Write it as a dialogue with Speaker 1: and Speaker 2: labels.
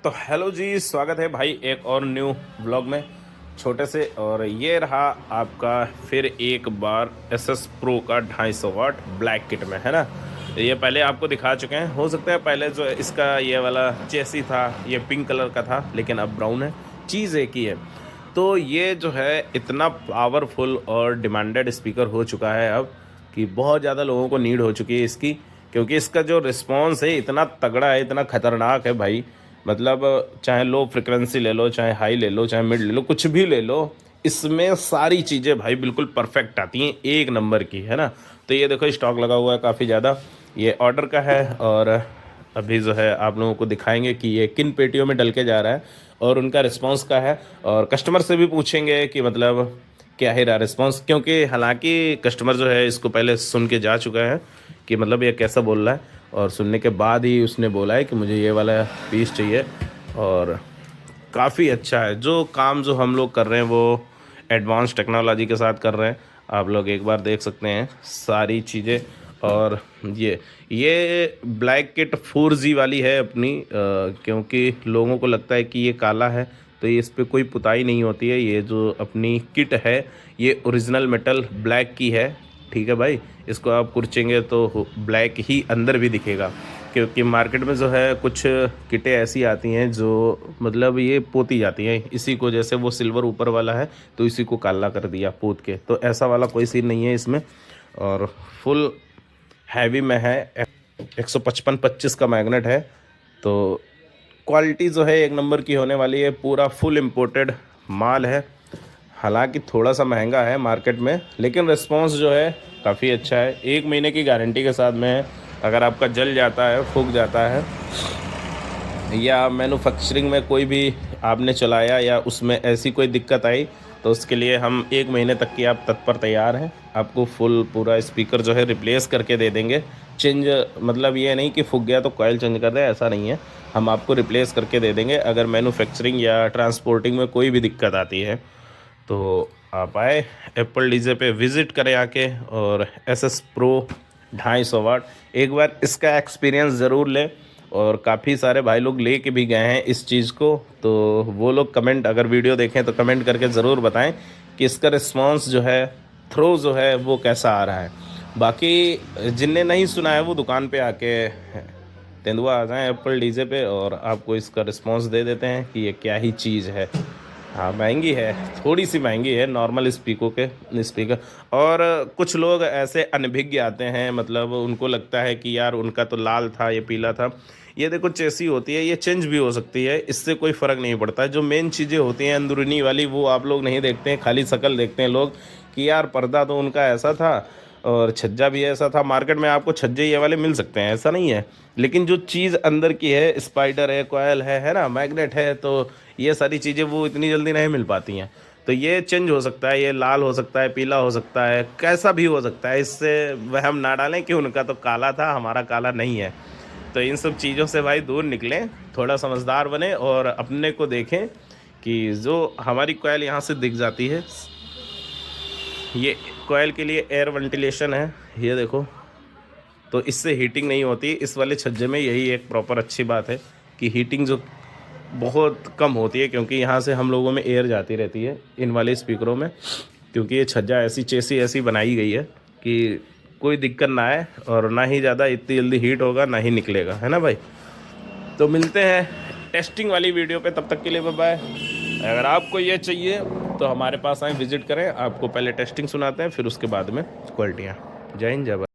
Speaker 1: तो हेलो जी, स्वागत है भाई एक और न्यू व्लॉग में छोटे से। और ये रहा आपका फिर एक बार एसएस प्रो का 250 वाट ब्लैक किट में, है ना। ये पहले आपको दिखा चुके हैं, हो सकता है पहले जो इसका ये वाला चेसी था ये पिंक कलर का था, लेकिन अब ब्राउन है। चीज़ एक ही है। तो ये जो है इतना पावरफुल और डिमांडेड स्पीकर हो चुका है अब कि बहुत ज़्यादा लोगों को नीड हो चुकी है इसकी, क्योंकि इसका जो रिस्पॉन्स है इतना तगड़ा है, इतना ख़तरनाक है भाई। मतलब चाहे लो फ्रिक्वेंसी ले लो, चाहे हाई ले लो, चाहे मिड ले लो, कुछ भी ले लो, इसमें सारी चीज़ें भाई बिल्कुल परफेक्ट आती हैं, एक नंबर की, है ना। तो ये देखो स्टॉक लगा हुआ है काफ़ी ज़्यादा, ये ऑर्डर का है। और अभी जो है आप लोगों को दिखाएंगे कि ये किन पेटियों में डल के जा रहा है और उनका रिस्पॉन्स का है। और कस्टमर से भी पूछेंगे कि मतलब क्या है रहा रिस्पॉन्स, क्योंकि हालांकि कस्टमर जो है इसको पहले सुन के जा चुका है कि मतलब ये कैसा बोल रहा है, और सुनने के बाद ही उसने बोला है कि मुझे ये वाला पीस चाहिए। और काफ़ी अच्छा है जो काम जो हम लोग कर रहे हैं, वो एडवांस टेक्नोलॉजी के साथ कर रहे हैं। आप लोग एक बार देख सकते हैं सारी चीज़ें। और ये ब्लैक किट 4G वाली है अपनी, क्योंकि लोगों को लगता है कि ये काला है तो ये इस पर कोई पुताई नहीं होती है। ये जो अपनी किट है ये ओरिजिनल मेटल ब्लैक की है, ठीक है भाई। इसको आप कुर्चेंगे तो ब्लैक ही अंदर भी दिखेगा, क्योंकि मार्केट में जो है कुछ किटें ऐसी आती हैं जो मतलब ये पोती जाती हैं इसी को, जैसे वो सिल्वर ऊपर वाला है तो इसी को काला कर दिया पोत के, तो ऐसा वाला कोई सीन नहीं है इसमें। और फुल हैवी में है, 155-25 का मैग्नेट है। तो क्वालिटी जो है एक नंबर की होने वाली है, पूरा फुल इम्पोर्टेड माल है। हालांकि थोड़ा सा महंगा है मार्केट में, लेकिन रिस्पॉन्स जो है काफ़ी अच्छा है। 1 महीने की गारंटी के साथ में है। अगर आपका जल जाता है, फूक जाता है, या मैन्युफैक्चरिंग में कोई भी आपने चलाया या उसमें ऐसी कोई दिक्कत आई, तो उसके लिए हम 1 महीने तक की आप तत्पर तैयार हैं। आपको फुल पूरा स्पीकर जो है रिप्लेस करके दे देंगे। चेंज मतलब ये नहीं कि फूक गया तो कॉइल चेंज कर दे, ऐसा नहीं है। हम आपको रिप्लेस करके दे देंगे अगर मैन्युफैक्चरिंग या ट्रांसपोर्टिंग में कोई भी दिक्कत आती है। तो आप आए एप्पल डीजे पे विज़िट करें आके, और एसएस प्रो 250 वाट एक बार इसका एक्सपीरियंस ज़रूर लें। और काफ़ी सारे भाई लोग ले के भी गए हैं इस चीज़ को, तो वो लोग कमेंट अगर वीडियो देखें तो कमेंट करके ज़रूर बताएं कि इसका रिस्पॉन्स जो है, थ्रो जो है वो कैसा आ रहा है। बाकी जिनने नहीं सुना है वो दुकान पे आके तेंदुआ आ जाएँ एप्पल डीजे पे, और आपको इसका रिस्पॉन्स दे देते हैं कि ये क्या ही चीज़ है। हाँ महंगी है, थोड़ी सी महंगी है नॉर्मल स्पीकर। और कुछ लोग ऐसे अनभिज्ञ आते हैं, मतलब उनको लगता है कि यार उनका तो लाल था ये पीला था। ये देखो चेसी होती है, ये चेंज भी हो सकती है, इससे कोई फ़र्क नहीं पड़ता। जो मेन चीज़ें होती हैं अंदरूनी वाली वो आप लोग नहीं देखते हैं, खाली शक्ल देखते हैं लोग कि यार पर्दा तो उनका ऐसा था और छज्जा भी ऐसा था। मार्केट में आपको छज्जे ये वाले मिल सकते हैं, ऐसा नहीं है, लेकिन जो चीज़ अंदर की है, स्पाइडर है, कॉयल है ना, मैग्नेट है, तो ये सारी चीज़ें वो इतनी जल्दी नहीं मिल पाती हैं। तो ये चेंज हो सकता है, ये लाल हो सकता है, पीला हो सकता है, कैसा भी हो सकता है। इससे वहम ना डालें कि उनका तो काला था, हमारा काला नहीं है। तो इन सब चीज़ों से भाई दूर निकलें, थोड़ा समझदार बने और अपने को देखें कि जो हमारी कॉयल यहाँ से दिख जाती है, ये कॉयल के लिए एयर वेंटिलेशन है, ये देखो। तो इससे हीटिंग नहीं होती इस वाले छज्जे में, यही एक प्रॉपर अच्छी बात है कि हीटिंग जो बहुत कम होती है, क्योंकि यहाँ से हम लोगों में एयर जाती रहती है इन वाले स्पीकरों में। क्योंकि ये छज्जा ऐसी चेसी ऐसी बनाई गई है कि कोई दिक्कत ना आए, और ना ही ज़्यादा इतनी जल्दी हीट होगा ना ही निकलेगा, है ना भाई। तो मिलते हैं टेस्टिंग वाली वीडियो पे, तब तक के लिए बाय बाय। अगर आपको ये चाहिए तो हमारे पास आएँ, विज़िट करें, आपको पहले टेस्टिंग सुनाते हैं फिर उसके बाद में क्वालिटियाँ। जय हिंद, जय भारत।